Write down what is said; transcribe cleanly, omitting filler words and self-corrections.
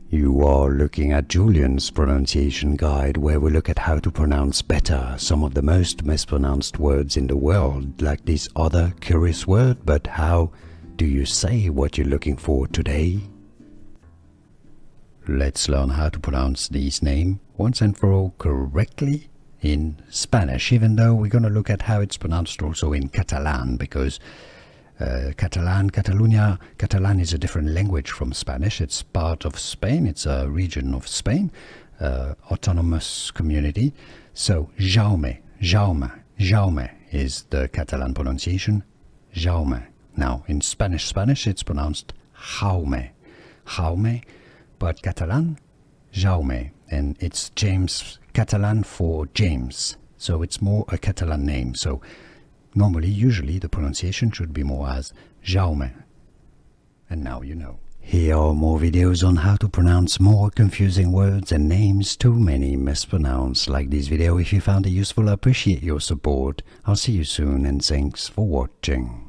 You are looking at Julian's pronunciation guide, where we look at how to pronounce better some of the most mispronounced words in the world, like this other curious word. But how do you say what you're looking for today? Let's learn how to pronounce this name once and for all correctly in Spanish, even though we're going to look at how it's pronounced also in Catalan, because Catalan is a different language from Spanish. It's part of Spain. It's a region of Spain, autonomous community. So Jaume is the Catalan pronunciation. Jaume. Now in Spanish, it's pronounced Jaume, but Catalan, Jaume, and it's James, Catalan for James. So it's more a Catalan name. So usually the pronunciation should be more as Jaume. And now you know. Here are more videos on how to pronounce more confusing words and names too many mispronounced. Like this video if you found it useful. I appreciate your support. I'll see you soon and thanks for watching.